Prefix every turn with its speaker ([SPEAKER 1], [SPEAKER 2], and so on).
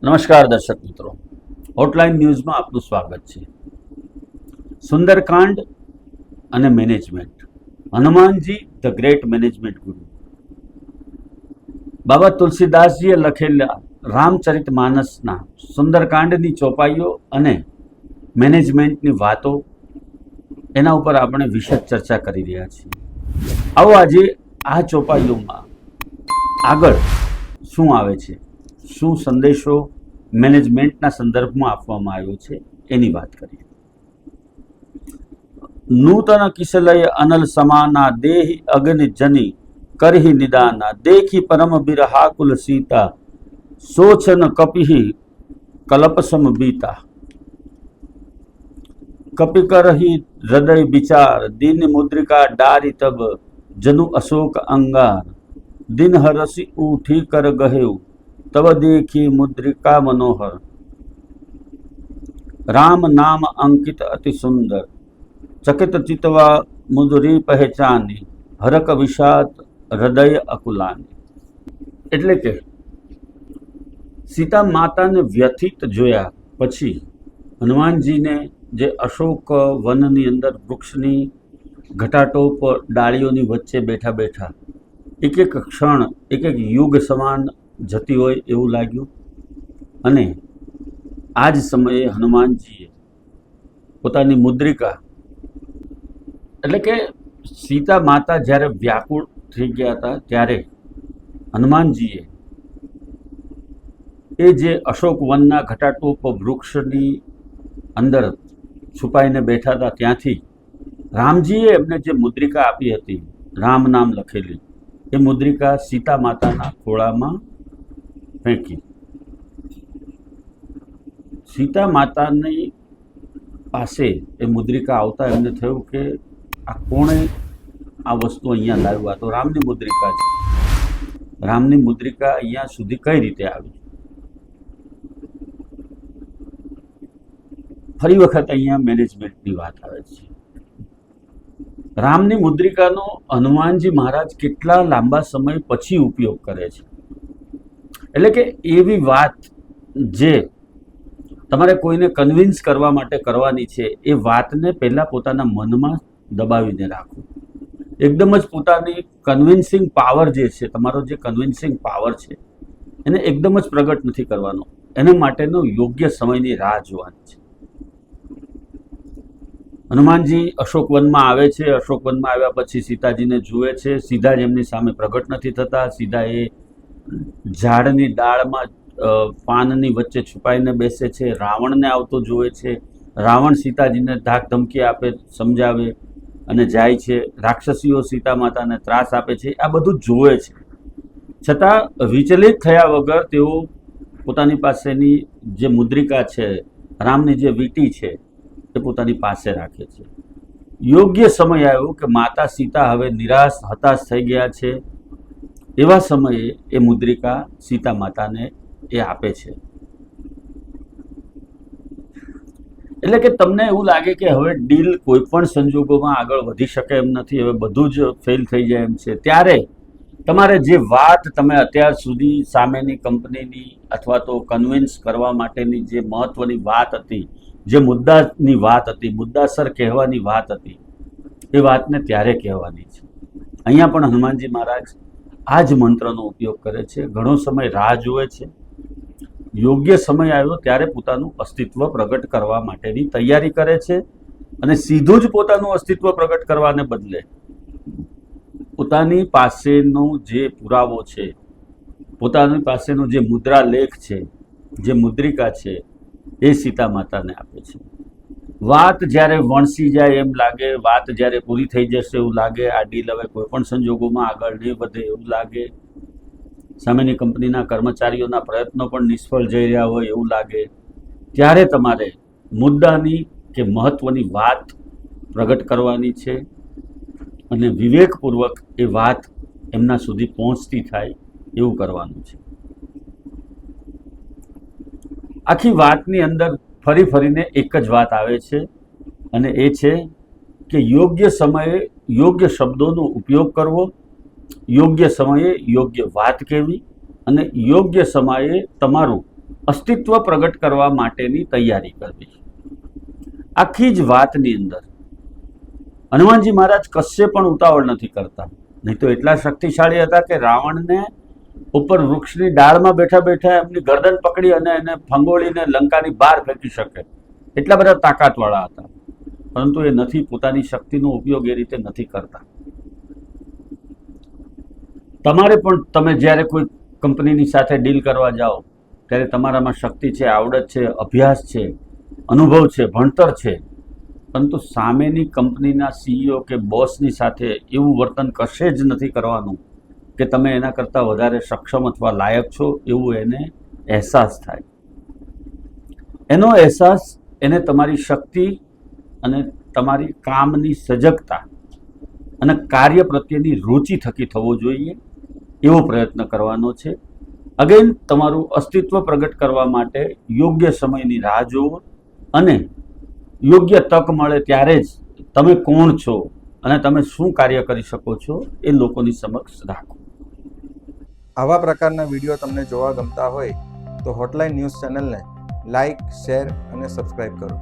[SPEAKER 1] નમસ્કાર દર્શક મિત્રો, હોટલાઇન ન્યૂઝમાં આપનું સ્વાગત છે. સુંદરકાંડ અને management. Hanumanji the great management ગુરુ. બાબા તુલસીદાસજીએ લખેલા રામચરિત માનસના સુંદરકાંડની ચોપાઈઓ અને મેનેજમેન્ટની વાતો, એના ઉપર આપણે વિશદ ચર્ચા કરી રહ્યા છીએ. આવો આજે આ ચોપાઈઓમાં આગળ શું આવે છે, શું સંદેશો મેનેજમેન્ટના સંદર્ભમાં આપવામાં આવ્યો છે એની વાત કરીએ. નૂતન કિશલય અનલ સમાના દેહી અગ્નિ જની કરહી નિદાના દેખી પરમ બિરહાકુલ સીતા સોચન કપિહિ કલપસમ બીતા કપિ કરહી હૃદય વિચાર દિન મુદ્રિકા ડારી તબ જનુ અશોક અંગાર દિન હરસી ઉઠી કર ગહેઉ तब देखी मुद्रिका मनोहर राम नाम अंकित अति सुंदर चकित चितवा मुदरी पहचानी हरक विषाद हृदय अकुलानी. એટલે કે સીતા માતાને વ્યથિત જોયા પછી હનુમાનજીને જે અશોક વનની અંદર વૃક્ષની ઘટાટોપ ડાળીઓની વચ્ચે બેઠા બેઠા એક એક ક્ષણ એક એક યુગ સમાન જતી હોય એવું લાગ્યું. અને આ જ સમયે હનુમાનજીએ પોતાની મુદ્રિકા, એટલે કે સીતા માતા જ્યારે વ્યાકુળ થઈ ગયા હતા ત્યારે હનુમાનજીએ એ જે અશોક વનના ઘટાટોપ વૃક્ષની અંદર છુપાઈને બેઠા હતા ત્યાંથી રામજીએ એમને જે મુદ્રિકા આપી હતી, રામ નામ લખેલી, એ મુદ્રિકા સીતા માતાના ખોળામાં ફેંકી. સીતા માતાની પાસે એ મુદ્રિકા આવતા એમને થયું કે આ કોણે આ વસ્તુ અહીંયા લાવ્યા? તો રામની મુદ્રિકા છે. રામની મુદ્રિકા અહીંયા સુધી કઈ રીતે આવી? ફરી વખત અહીંયા મેનેજમેન્ટની વાત આવે છે. રામની મુદ્રિકાનો હનુમાનજી મહારાજ કેટલા લાંબા સમય પછી ઉપયોગ કરે છે. એટલે કે એવી વાત જે તમારે કોઈને કન્વિન્સ કરવા માટે કરવાની છે, એ વાતને પહેલાં પોતાના મનમાં દબાવીને રાખો. એકદમ જ પોતાની કન્વિન્સિંગ પાવર જે છે, તમારો જે કન્વિન્સિંગ પાવર છે, એને એકદમ જ પ્રગટ નથી કરવાનો. એના માટેનો યોગ્ય સમયની રાહ જોવાની છે. હનુમાનજી અશોકવનમાં આવે છે. અશોકવનમાં આવ્યા પછી સીતાજીને જુએ છે. સીધા જ એમની સામે પ્રગટ નથી થતા. સીધા એ ઝાડની ડાળમાં પાનની વચ્ચે છુપાઈને બેસે છે. રાવણને આવતો જુએ છે. રાવણ સીતાજીને ધાક ધમકી આપે, સમજાવે અને જાય છે. રાક્ષસીઓ સીતા માતાને ત્રાસ આપે છે. આ બધું જુએ છે. છતાં વિચલિત થયા વગર તેઓ પોતાની પાસેની જે મુદ્રિકા છે, રામની જે વીંટી છે, એ પોતાની પાસે રાખે છે. યોગ્ય સમય આવ્યો કે માતા સીતા હવે નિરાશ, હતાશ થઈ ગયા છે. એવા સમયે એ મુદ્રિકા સીતા માતાને એ આપે છે. એટલે કે તમને એવું લાગે કે હવે ડીલ કોઈ પણ સંજોગોમાં આગળ વધી શકે એમ નથી, હવે બધું જ ફેલ થઈ જાય એમ છે. ત્યારે તમારે જે વાત તમે અત્યાર સુધી સામેની કંપનીની અથવા તો કન્વિન્સ કરવા માટેની જે મહત્વની વાત હતી, જે મુદ્દાની વાત હતી, મુદ્દાસર કહેવાની વાત હતી, એ વાતને ત્યારે કહેવાની છે. અહીંયા પણ હનુમાનજી મહારાજ આ જ મંત્રનો ઉપયોગ કરે છે. ઘણો સમય રાહ જુએ છે. યોગ્ય સમય આવ્યો ત્યારે પોતાનું અસ્તિત્વ પ્રગટ કરવા માટેની તૈયારી કરે છે. અને સીધું જ પોતાનું અસ્તિત્વ પ્રગટ કરવાને બદલે પોતાની પાસેનો જે પુરાવો છે, પોતાની પાસેનો જે મુદ્રા લેખ છે, જે મુદ્રિકા છે, એ સીતા માતાને આપે છે. વાત જ્યારે વણસી જાય એમ લાગે, વાત જ્યારે પૂરી થઈ જશે એવું લાગે, આ ડીલ હવે કોઈ પણ સંજોગોમાં આગળ નહીં વધે એવું લાગે, સામેની કંપનીના કર્મચારીઓના પ્રયત્નો પણ નિષ્ફળ જઈ રહ્યા હોય એવું લાગે, ત્યારે તમારે મુદ્દાની કે મહત્વની વાત પ્રગટ કરવાની છે અને વિવેકપૂર્વક એ વાત એમના સુધી પહોંચતી થાય એવું કરવાનું છે. આખી વાતની અંદર ફરી ફરીને એક જ વાત આવે છે અને એ છે કે યોગ્ય સમયે યોગ્ય શબ્દોનો ઉપયોગ કરવો, યોગ્ય સમયે યોગ્ય વાત કહેવી અને યોગ્ય સમયે તમારું અસ્તિત્વ પ્રગટ કરવા માટેની તૈયારી કરવી. આખી જ વાતની અંદર હનુમાનજી મહારાજ કશે પણ ઉતાવળ નથી કરતા. નહીં તો એટલા શક્તિશાળી હતા કે રાવણને ઉપર વૃક્ષની ડાળમાં બેઠા બેઠા એમની ગરદન પકડી અને એને ફંગોળીને લંકાની બહાર ફેંકી શકે, એટલા બધા તાકાતવાળા હતા. પરંતુ એ નથી, પોતાની શક્તિનો ઉપયોગ એ રીતે નથી કરતા. તમારે પણ તમે જ્યારે કોઈ કંપનીની સાથે ડીલ કરવા જાઓ ત્યારે તમારામાં શક્તિ છે, આવડત છે, અભ્યાસ છે, અનુભવ છે, ભણતર છે, પરંતુ સામેની કંપનીના સીઈઓ કે બોસની સાથે એવું વર્તન કશે જ નથી કરવાનું કે તમે એના કરતાં વધારે સક્ષમ અથવા લાયક છો એવું એને અહેસાસ થાય. એનો અહેસાસ એને તમારી શક્તિ અને તમારી કામની સજગતા અને કાર્ય પ્રત્યેની રુચિ થકી થવો જોઈએ, એવો પ્રયત્ન કરવાનો છે. અગેન તમારું અસ્તિત્વ પ્રગટ કરવા માટે યોગ્ય સમયની રાહ જોવો અને યોગ્ય તક મળે ત્યારે જ તમે કોણ છો અને તમે શું કાર્ય કરી શકો છો એ લોકોની સમક્ષ રાખો.
[SPEAKER 2] આવા પ્રકારના વિડીયો તમને જોવા ગમતા હોય તો હોટલાઇન ન્યૂઝ ચેનલને લાઇક, શેર અને સબસ્ક્રાઇબ કરો.